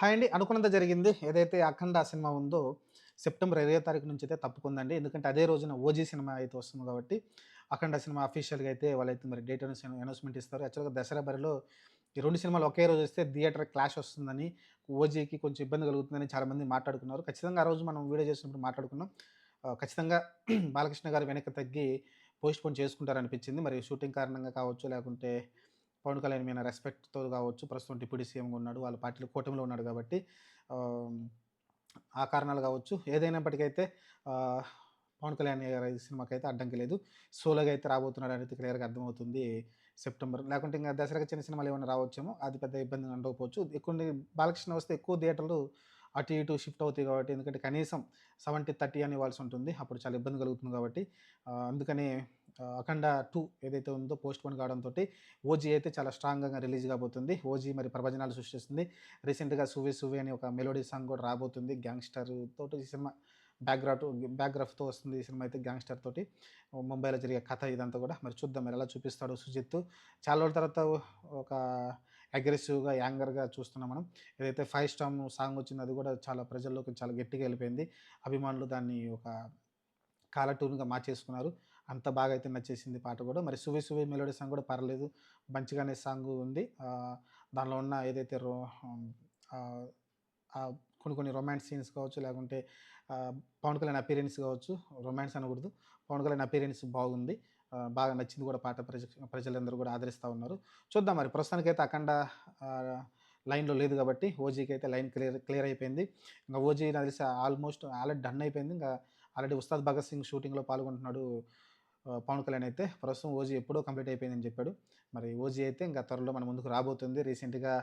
Hi అండి. అనుకున్నంత జరిగింది. ఏదైతే 'అఖండ' సినిమా ఉందో సెప్టెంబర్ 20వ తారీఖు నుంచి అయితే తప్పుకుందండి. ఎందుకంటే అదే రోజున 'ఓజీ' సినిమా అయితే వస్తుంది కాబట్టి 'అఖండ' సినిమా అఫీషియల్‌గా అయితే వాళ్ళైతే మరి డేట్ అనౌన్స్‌మెంట్ ఇస్తారు. యాక్చువల్‌గా దసరా బరిలో ఈ 2 సినిమాలు ఒకే రోజు వస్తే థియేటర్ క్లాష్ వస్తుందని, 'ఓజీకి' కొంచెం ఇబ్బంది కలుగుతుందని చాలామంది మాట్లాడుకున్నారు. ఖచ్చితంగా ఆ రోజు మనం వీడియో చేసినప్పుడు మాట్లాడుకున్నాం. ఖచ్చితంగా బాలకృష్ణ గారు వెనక్కి తగ్గి పోస్ట్‌పోన్ చేసుకుంటారనిపించింది. మరి షూటింగ్ కారణంగా కావచ్చు, లేకుంటే పవన్ కళ్యాణ్ మీద రెస్పెక్ట్‌తో కావచ్చు, ప్రస్తుతం డిప్యూటీ సీఎంగా ఉన్నాడు. వాళ్ళ పార్టీలో కూటమిలో ఉన్నాడు కాబట్టి ఆహ్, ఆ కారణాలు కావచ్చు. ఏదైనప్పటికైతే ఆహ్, పవన్ కళ్యాణ్ గారి సినిమాకైతే అడ్డంకి లేదు. సోలోగా అయితే రాబోతున్నాడనేది క్లియర్‌గా అర్థమవుతుంది. సెప్టెంబర్ లేకుంటే ఇంక దసరాకి చిన్న సినిమాలు ఏమైనా రావచ్చేమో. అది పెద్ద ఇబ్బంది ఉండకపోవచ్చు. బాలకృష్ణ వస్తే ఎక్కువ థియేటర్లు అటు ఇటు షిఫ్ట్ అవుతాయి కాబట్టి ఎందుకంటే కనీసం 70, 30 అని ఇవ్వాల్సి ఉంటుంది. అప్పుడు చాలా ఇబ్బంది కలుగుతుంది కాబట్టి అందుకని 'అఖండ 2' ఏదైతే ఉందో పోస్ట్‌పోన్ కావడంతోటి 'ఓజీ' అయితే చాలా స్ట్రాంగ్‌గా రిలీజ్ కాబోతుంది. 'ఓజీ' మరి ప్రభంజనాలు సృష్టిస్తుంది. రీసెంట్‌గా 'సువ్వి సువ్వి' అని ఒక మెలోడీ సాంగ్ కూడా రాబోతుంది. గ్యాంగ్‌స్టర్ తోటి ఈ సినిమా బ్యాక్‌గ్రాఫ్‌తో వస్తుంది. ఈ సినిమా అయితే గ్యాంగ్‌స్టర్ తోటి ముంబైలో జరిగే కథ ఇదంతా కూడా మరి చూద్దాం మరి ఎలా చూపిస్తాడో సుజిత్. చాలా రోజుల తర్వాత ఒక అగ్రెసివ్‌గా, యాంగర్‌గా చూస్తున్నాం మనం. ఏదైతే 'ఫైవ్ స్టార్' సాంగ్ వచ్చిందో అది కూడా చాలా ప్రజల్లోకి చాలా గట్టిగా ఎళ్ళిపోయింది. అభిమానులు దాన్ని ఒక కాలర్ ట్యూన్‌గా మార్చేసుకున్నారు. అంత బాగా అయితే నచ్చేసింది పాట గూడా. మరి 'సువ్వి సువ్వి' మెలోడీ సాంగ్ గూడా పర్లేదు. మంచిగానే సాంగు ఉంది. దానిలో ఉన్న ఏదైతే ఆహ్, ఆహ్, కొన్ని కొన్ని రొమాన్స్ సీన్స్ కావచ్చు, లేకుంటే ఆహ్, పవన్ కళ్యాణ్ అపియరెన్స్ కావచ్చు, రొమాన్స్ అనకూడదు. పవన్ కళ్యాణ్ అపియరెన్స్ బాగుంది. బాగా నచ్చింది కూడా పాట ప్రజలందరూ కూడా ఆదరిస్తా ఉన్నారు. చూద్దాం మరి ప్రస్తుతానికైతే 'అఖండ' ఆహ్, లైన్‌లో లేదు గాబట్టి 'ఓజీకి' అయితే లైన్ క్లియర్ క్లియర్ అయిపోయింది. ఇంక 'ఓజీ' నాకు తెలిసి ఆల్మోస్ట్ ఆల్రెడీ డన్ అయిపోయింది. ఆల్రెడీ 'ఉస్తాద్ భగత్ సింగ్' షూటింగ్‌లో పాల్గొంటున్నాడు పవన్ కళ్యాణ్ అయితే. ప్రస్తుతం 'ఓజీ' ఎప్పుడో కంప్లీట్ అయిపోయిందని చెప్పాడు. మరి 'ఓజీ' అయితే ఇంకా త్వరలో మన ముందుకు రాబోతుంది. రీసెంట్‌గా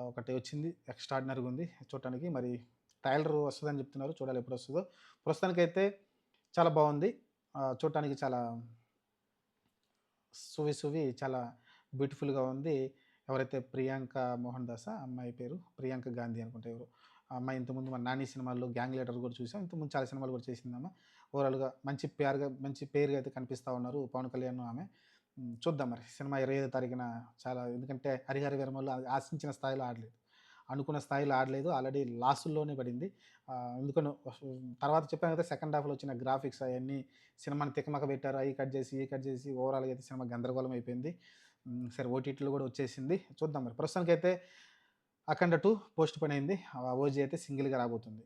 ఒకటి వచ్చింది. ఎక్స్‌ట్రార్డినరీగా ఉంది చూడటానికి. మరి ట్రైలర్ వస్తదని చెప్తున్నారు. చూడాలి ఎప్పుడొస్తదో. ప్రస్తుతానికైతే చాలా బావుంది. చూడటానికి చాలా 'సువి సువి' చాలా బ్యూటిఫుల్‌గా ఉంది. ఎవరైతే 'ప్రియాంక మోహన్ దాసా' అమ్మాయి పేరు? 'ప్రియాంక గాంధీ' అనుకుంటా ఎవరో. ఆ అమ్మాయి ఇంతకుముందు మన 'నాని' సినిమాల్లో 'గ్యాంగ్ లీడర్' కూడా చూసాం. ఇంతకుముందు చాలా సినిమాలు కూడా చేసిందామె. ఓవరాల్‌గా మంచి పేరుగా అయితే కనిపిస్తా ఉన్నారు పవన్ కళ్యాణ్ ఆమె. చూద్దాం మరి సినిమా 25వ తారీఖున చాలా ఎందుకంటే 'హరిహర వీరమల్లు' ఆశించిన స్థాయిలో ఆడలేదు. అనుకున్న స్థాయిలో ఆడలేదు. ఆల్రెడీ లాసుల్లోనే పడింది. ఎందుకనో తర్వాత చెప్పాను కదా! సెకండ్ హాఫ్‌లో వచ్చిన గ్రాఫిక్స్ అయన్నీ సినిమాని తికమక పెట్టారు. అయి కట్ చేసి, ఇయి కట్ చేసి ఓవరాల్‌గా అయితే సినిమా గందరగోళం అయిపోయింది. సరే ఓటీటీలో కూడా వచ్చేసింది. చూద్దాం మరి. ప్రస్తుతానికైతే 'అఖండ 2' పోస్ట్‌పోన్ అయింది. 'ఓజీ' అయితే సింగిల్‌గా రాబోతుంది.